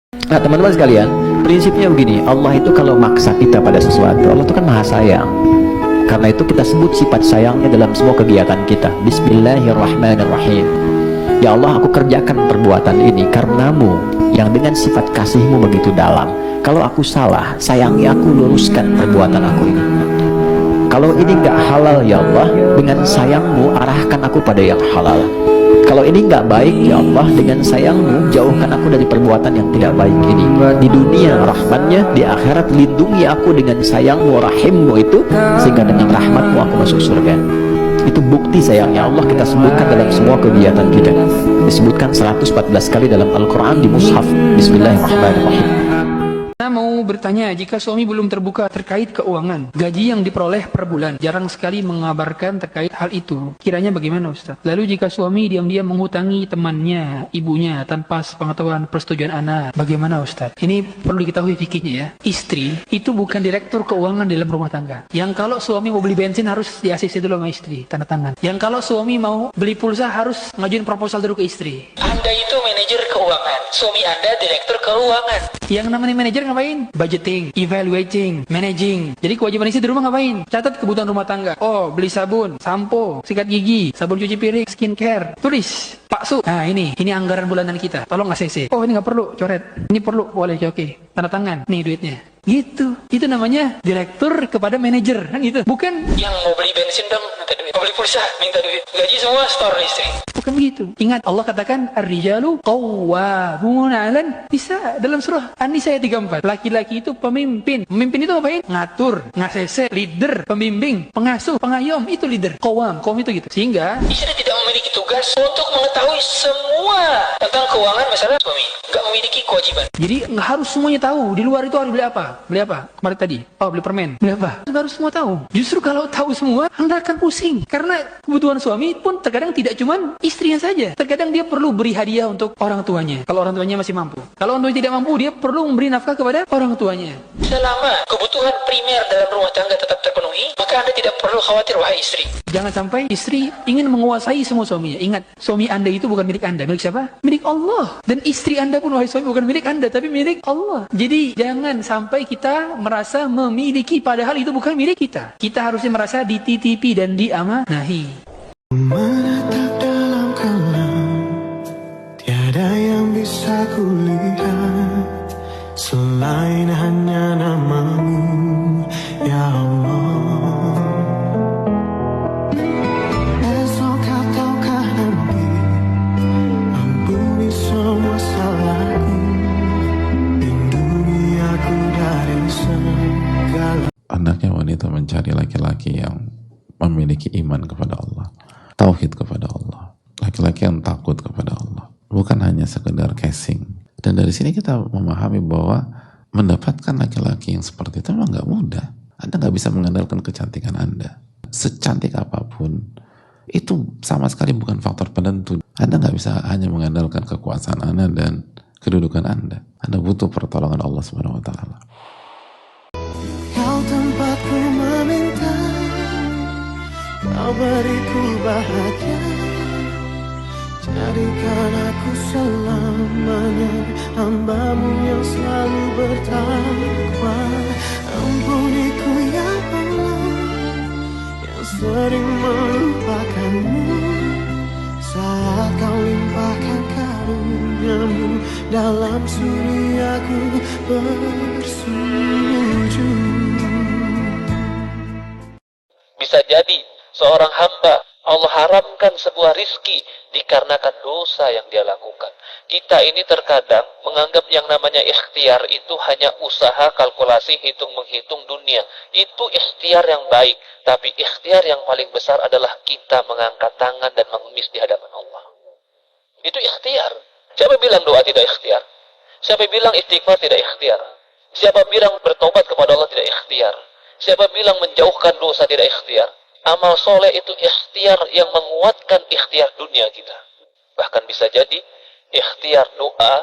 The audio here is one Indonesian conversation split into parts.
Nah teman-teman sekalian, prinsipnya begini, Allah itu kalau maksa kita pada sesuatu, Allah itu kan maha sayang. Karena itu kita sebut sifat sayangnya dalam semua kegiatan kita. Bismillahirrahmanirrahim. Ya Allah, aku kerjakan perbuatan ini karenamu, yang dengan sifat kasihmu begitu dalam. Kalau aku salah, sayangi aku, luruskan perbuatan aku ini. Kalau ini nggak halal ya Allah, dengan sayangmu arahkan aku pada yang halal. Kalau ini nggak baik ya Allah, dengan sayangmu jauhkan aku dari perbuatan yang tidak baik ini. Di dunia rahmatnya, di akhirat lindungi aku dengan sayangmu, rahimmu itu, sehingga dengan rahmatmu aku masuk surga. Itu bukti sayangnya Allah kita sebutkan dalam semua kegiatan kita. Disebutkan 114 kali dalam Al-Quran di Mushaf. Bismillahirrahmanirrahim. Saya mau bertanya, jika suami belum terbuka terkait keuangan, gaji yang diperoleh per bulan, jarang sekali mengabarkan terkait hal itu. Kiranya bagaimana Ustaz? Lalu jika suami diam-diam menghutangi temannya, ibunya, tanpa sepengetahuan persetujuan anak, bagaimana Ustaz? Ini perlu diketahui fikihnya ya. Istri itu bukan direktur keuangan dalam rumah tangga. Yang kalau suami mau beli bensin harus di ACC dulu sama istri, tanda tangan. Yang kalau suami mau beli pulsa harus ngajuin proposal dulu ke istri. Anda itu manajer keuangan, suami Anda direktur keuangan. Yang namanya manajer ngapain? Budgeting, evaluating, managing. Jadi kewajiban istri di rumah ngapain? Catat kebutuhan rumah tangga. Oh, beli sabun, sampo, sikat gigi, sabun cuci piring, skincare. Tulis, Pak Su. Nah ini anggaran bulanan kita. Tolong ACC. Oh ini nggak perlu, coret. Ini perlu, boleh, oke. Tanda tangan. Nih duitnya. Gitu. Itu namanya direktur kepada manajer, kan gitu. Bukan yang mau beli bensin dong, minta duit. Mau beli pulsa, minta duit. Gaji semua store istri. Bukan begitu. Ingat Allah katakan ar-rijalu qawwamuna 'alan nisa dalam surah An-Nisa ayat 34. Laki-laki itu pemimpin. Pemimpin itu ngapain? Ngatur, ngasese, leader, pembimbing, pengasuh, pengayom, itu leader. Qawwam itu gitu. Sehingga istri tidak memiliki tugas untuk mengetahui semua tentang keuangan masalah suami. Enggak memiliki kewajiban. Jadi nggak harus semuanya tahu. Di luar itu harus beli apa? Beli apa? Kemarin tadi. Oh, beli permen. Beli apa? Nggak harus semua tahu. Justru kalau tahu semua, Anda akan pusing. Karena kebutuhan suami pun terkadang tidak cuma istrinya saja. Terkadang dia perlu beri hadiah untuk orang tuanya. Kalau orang tuanya masih mampu. Kalau orang tuanya tidak mampu, dia perlu memberi nafkah kepada orang tuanya. Selama kebutuhan primer dalam rumah tangga tetap terpenuhi, maka Anda tidak perlu khawatir, wahai istri. Jangan sampai istri ingin menguasai semua suaminya. Ingat, suami Anda itu bukan milik Anda. Milik siapa? Milik Allah. Dan istri Anda pun, wahai suami, bukan milik Anda, tapi milik Allah. Jadi jangan sampai kita merasa memiliki padahal itu bukan milik kita. Kita harusnya merasa dititipi dan diamanahi. Menatap dalam kelam, tiada yang bisa kulihat selain hanya namamu, ya Allah. Esok ataukah nanti, ampuni semua salahku, lindungi aku dari segala. Hendaknya wanita mencari laki-laki yang memiliki iman kepada Allah, tauhid kepada Allah, laki-laki yang takut kepada Allah, bukan hanya sekedar casing. Dan dari sini kita memahami bahwa mendapatkan laki-laki yang seperti itu memang nggak mudah. Anda nggak bisa mengandalkan kecantikan Anda, secantik apapun itu sama sekali bukan faktor penentu. Anda nggak bisa hanya mengandalkan kekuasaan Anda dan kedudukan Anda. Anda butuh pertolongan Allah Subhanahu Wa Taala. Kau tempatku meminta, kau beriku bahagia, jadikan aku selamanya hambamu yang selalu bertakwa. Ampuniku ya Allah, yang sering melupakanmu, saat kau limpahkan karuniamu dalam suriaku bersujud. Bisa jadi seorang hamba Allah haramkan sebuah rizki dikarenakan dosa yang dia lakukan. Kita ini terkadang menganggap yang namanya ikhtiar itu hanya usaha, kalkulasi, hitung-menghitung dunia. Itu ikhtiar yang baik. Tapi ikhtiar yang paling besar adalah kita mengangkat tangan dan mengemis di hadapan Allah. Itu ikhtiar. Siapa bilang doa tidak ikhtiar? Siapa bilang istighfar tidak ikhtiar? Siapa bilang bertobat kepada Allah tidak ikhtiar? Siapa bilang menjauhkan dosa tidak ikhtiar? Amal soleh itu ikhtiar yang menguatkan ikhtiar dunia kita. Bahkan bisa jadi ikhtiar doa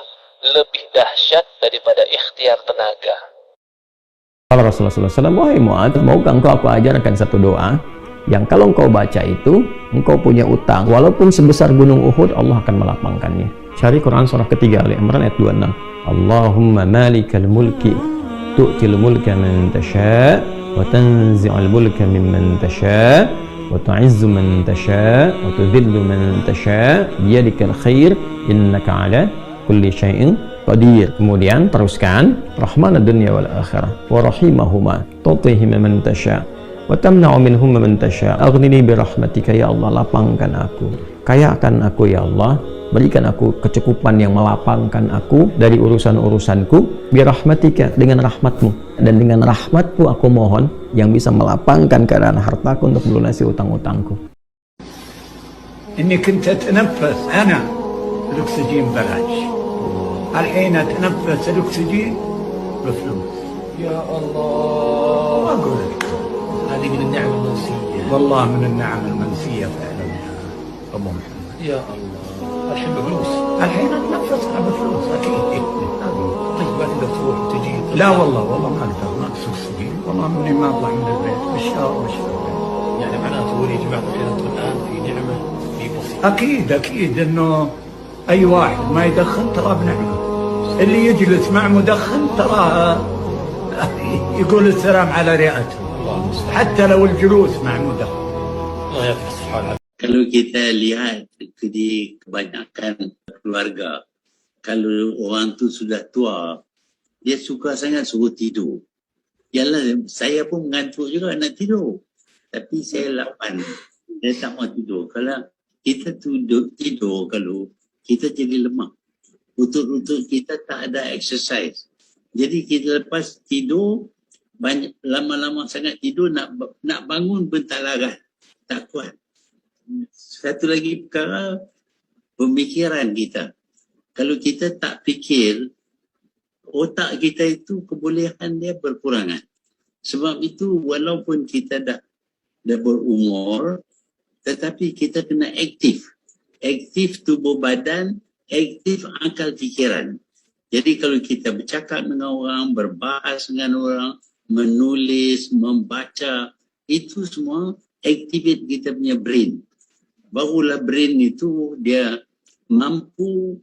lebih dahsyat daripada ikhtiar tenaga. Kalau Rasulullah SAW, wahai Mu'adz, maukah engkau aku ajarkan satu doa yang kalau engkau baca itu, engkau punya utang, walaupun sebesar gunung Uhud, Allah akan melapangkannya. Cari Quran surah ketiga, Ali Imran ayat 26. Allahumma malikal mulki tu'til mulka man tasha wa tanzi'ul mulka mimman tasha wa tu'izzu man tasha wa tudhillu man tasha biyadikal khair innaka ala kulli syai'in qadir. Kemudian teruskan, rahmanad dunya wal akhirah wa rahimahuma tutihim man tasha wa tamna'u minhum man tasha aghnini bi rahmatika ya Allah, lapangkan aku, kayakan aku ya Allah, berikan aku kecukupan yang melapangkan aku dari urusan-urusanku bi rahmatika, dengan rahmatmu, dan dengan rahmatmu aku mohon yang bisa melapangkan keadaan hartaku untuk melunasi utang-utangku. إني كنت أتنفس أنا الأكسجين بلاش، الحين أتنفس الأكسجين بفلوس. يا الله، أقول لك هذه من النعم المنسية، والله من النعم المنسية فعلا يا أبو محمد. يا الله، الحين بفلوس، الحين أتنفسها بفلوس أكيد. طيب ما تقدر تروح وتجي؟ لا والله ما أقدر، ناقص أكسجين، والله مني ما أطلع من البيت بالشهر. يعني معناته يا جماعة الخير أنتم الآن في نعمة في بسيطة. أكيد إنه أي واحد ما يدخن ترى بنعمة، اللي يجلس مع مدخن ترى يقول السلام على رئته، حتى لو الجلوس مع مدخن. الله يعطيك الصحة. Kalau kita lihat di kebanyakan keluarga, kalau orang tu sudah tua, dia suka sangat suruh tidur. Yalah, saya pun mengantuk juga nak tidur. Tapi saya lapan, saya tak mau tidur. Kalau kita tidur, kalau kita jadi lemah. Lutut-lutut kita tak ada exercise. Jadi kita lepas tidur, lama-lama sangat tidur, nak bangun pun tak larat, tak kuat. Satu lagi perkara, pemikiran kita. Kalau kita tak fikir, otak kita itu kebolehan dia berkurangan. Sebab itu walaupun kita dah berumur, tetapi kita kena aktif. Aktif tubuh badan, aktif akal fikiran. Jadi kalau kita bercakap dengan orang, berbahas dengan orang, menulis, membaca, itu semua activate kita punya brain. Barulah brain itu dia mampu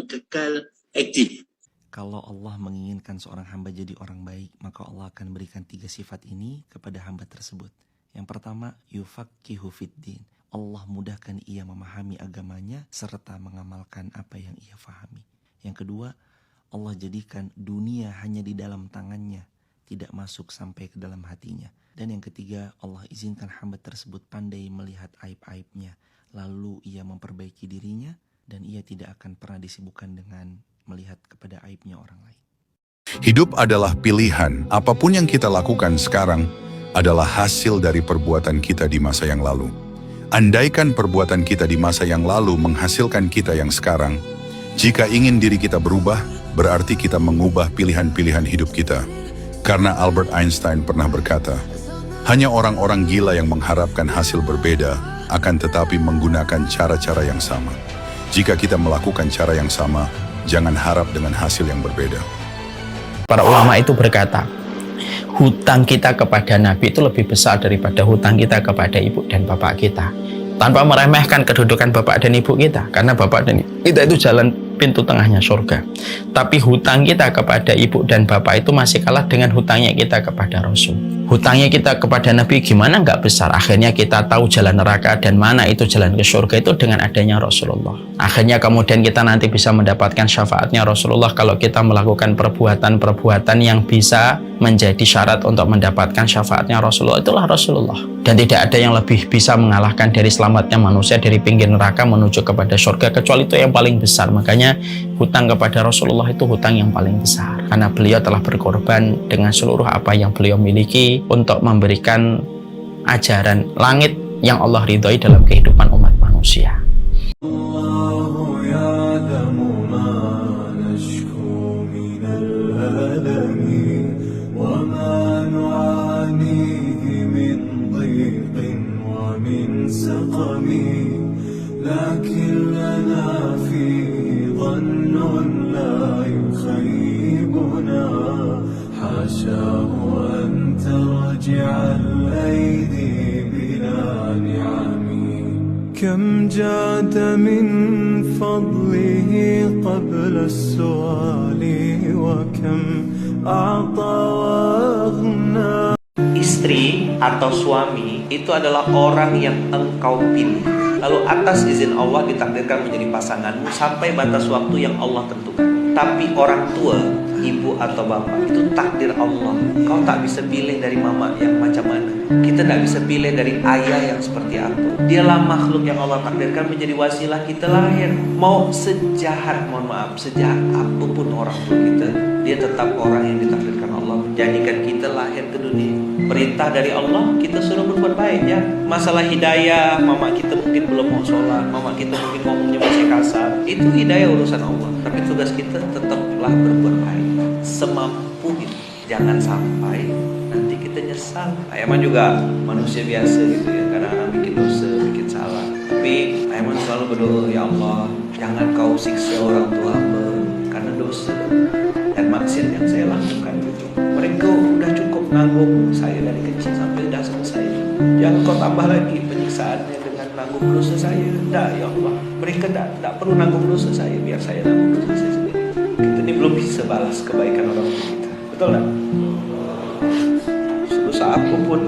kekal aktif. Kalau Allah menginginkan seorang hamba jadi orang baik, maka Allah akan berikan 3 sifat ini kepada hamba tersebut. Yang pertama, yufaqihu fiddin. Allah mudahkan ia memahami agamanya serta mengamalkan apa yang ia fahami. Yang kedua, Allah jadikan dunia hanya di dalam tangannya, tidak masuk sampai ke dalam hatinya. Dan yang ketiga, Allah izinkan hamba tersebut pandai melihat aib-aibnya, lalu ia memperbaiki dirinya dan ia tidak akan pernah disibukkan dengan melihat kepada aibnya orang lain. Hidup adalah pilihan. Apapun yang kita lakukan sekarang adalah hasil dari perbuatan kita di masa yang lalu. Andaikan perbuatan kita di masa yang lalu menghasilkan kita yang sekarang, jika ingin diri kita berubah, berarti kita mengubah pilihan-pilihan hidup kita. Karena Albert Einstein pernah berkata, hanya orang-orang gila yang mengharapkan hasil berbeda akan tetapi menggunakan cara-cara yang sama. Jika kita melakukan cara yang sama, jangan harap dengan hasil yang berbeda. Para ulama itu berkata, hutang kita kepada Nabi itu lebih besar daripada hutang kita kepada ibu dan bapak kita. Tanpa meremehkan kedudukan bapak dan ibu kita, karena bapak dan ibu kita itu jalan pintu tengahnya surga. Tapi hutang kita kepada ibu dan bapak itu masih kalah dengan hutangnya kita kepada Rasul. Hutangnya kita kepada Nabi gimana nggak besar. Akhirnya kita tahu jalan neraka dan mana itu jalan ke surga itu dengan adanya Rasulullah. Akhirnya kemudian kita nanti bisa mendapatkan syafaatnya Rasulullah kalau kita melakukan perbuatan-perbuatan yang bisa menjadi syarat untuk mendapatkan syafaatnya Rasulullah. Itulah Rasulullah. Dan tidak ada yang lebih bisa mengalahkan dari selamatnya manusia dari pinggir neraka menuju kepada surga kecuali itu yang paling besar. Makanya hutang kepada Rasulullah itu hutang yang paling besar. Karena beliau telah berkorban dengan seluruh apa yang beliau miliki untuk memberikan ajaran langit yang Allah ridhoi dalam kehidupan umat manusia. كم جاد من فضل بفضله قبل السؤال وكم أعطى وأغنى. Istri atau suami itu adalah orang yang engkau pilih. Lalu atas izin Allah ditakdirkan menjadi pasanganmu sampai batas waktu yang Allah tentukan. Tapi orang tua, ibu atau bapak itu takdir Allah. Kau tak bisa pilih dari mama yang macam mana. Kita tak bisa pilih dari ayah yang seperti apa. Dialah makhluk yang Allah takdirkan menjadi wasilah kita lahir. Mau sejahat, mohon maaf, sejahat apapun orang tua kita, dia tetap orang yang ditakdirkan Allah menjadikan kita lahir ke dunia. Perintah dari Allah, kita suruh berbuat baik ya. Masalah hidayah, mama kita mungkin belum mau sholat, mama kita mungkin ngomongnya masih kasar, itu hidayah urusan Allah. Tapi tugas kita tetaplah berbuat baik semampu itu. Jangan sampai nanti kita nyesal. Aiman juga manusia biasa gitu ya, kadang-kadang bikin dosa, bikin salah. Tapi Aiman selalu berdoa, ya Allah, jangan kau siksa orang tua hamba karena dosa dan maksiat yang saya lakukan gitu. Mereka udah cukup nanggung saya dari kecil sampai udah selesai. Jangan kau tambah lagi penyiksaannya dengan nanggung dosa saya. Tidak ya Allah, mereka tidak perlu nanggung dosa saya, biar saya nanggung dosa saya sendiri. Kita ini belum bisa balas kebaikan orang tua kita. Betul tak? Sebesar apapun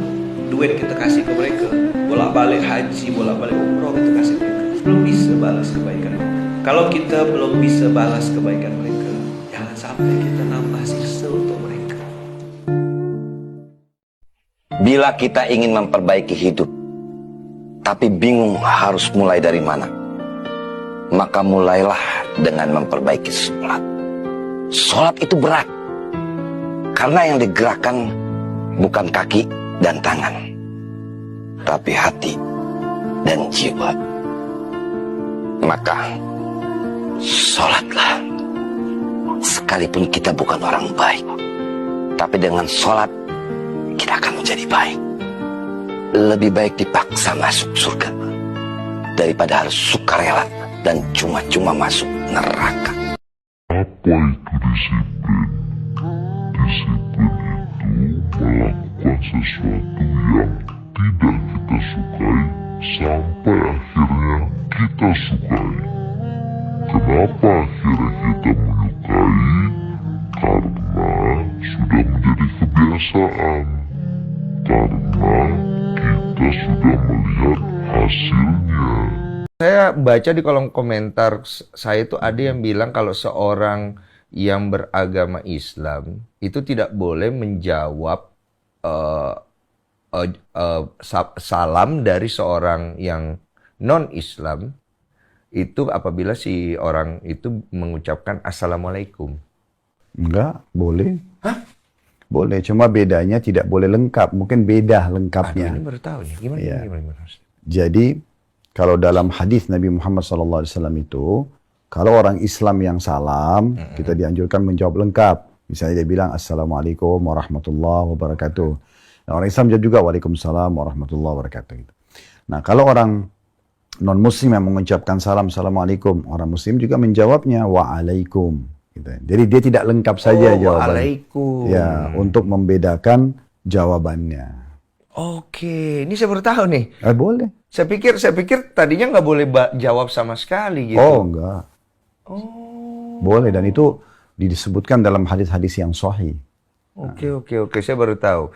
duit kita kasih ke mereka, bolak-balik haji, bolak-balik umroh kita kasih ke mereka, belum bisa balas kebaikan mereka. Kalau kita belum bisa balas kebaikan mereka, jangan sampai kita nambah siksa untuk mereka. Bila kita ingin memperbaiki hidup, tapi bingung harus mulai dari mana, maka mulailah dengan memperbaiki sholat. Sholat itu berat, karena yang digerakkan bukan kaki dan tangan, tapi hati dan jiwa. Maka sholatlah. Sekalipun kita bukan orang baik, tapi dengan sholat kita akan menjadi baik. Lebih baik dipaksa masuk surga daripada harus sukarela dan cuma-cuma masuk neraka. Apa itu disiplin? Disiplin itu melakukan sesuatu yang tidak kita sukai sampai akhirnya kita sukai. Kenapa akhirnya kita menyukai? Karena sudah menjadi kebiasaan. Karena kita sudah melihat hasilnya. Saya baca di kolom komentar saya itu ada yang bilang kalau seorang yang beragama Islam itu tidak boleh menjawab salam dari seorang yang non-Islam itu apabila si orang itu mengucapkan Assalamualaikum. Enggak, boleh. Hah? Boleh, cuma bedanya tidak boleh lengkap. Mungkin beda lengkapnya. Aduh, ini baru tahu nih. Gimana, ya. gimana? Jadi, kalau dalam hadis Nabi Muhammad SAW itu, kalau orang Islam yang salam, kita dianjurkan menjawab lengkap. Misalnya dia bilang, Assalamualaikum warahmatullahi wabarakatuh. Nah, orang Islam juga, Waalaikumsalam warahmatullahi wabarakatuh. Nah, kalau orang non-Muslim yang mengucapkan salam, Assalamualaikum, orang Muslim juga menjawabnya, Waalaikum. Gitu. Jadi dia tidak lengkap saja jawabannya. Waalaikum. Ya, untuk membedakan jawabannya. Oke, ini saya baru tahu nih. Boleh. Saya pikir tadinya nggak boleh jawab sama sekali gitu. Oh, enggak. Oh. Boleh, dan itu disebutkan dalam hadis-hadis yang sahih. Oke, saya baru tahu.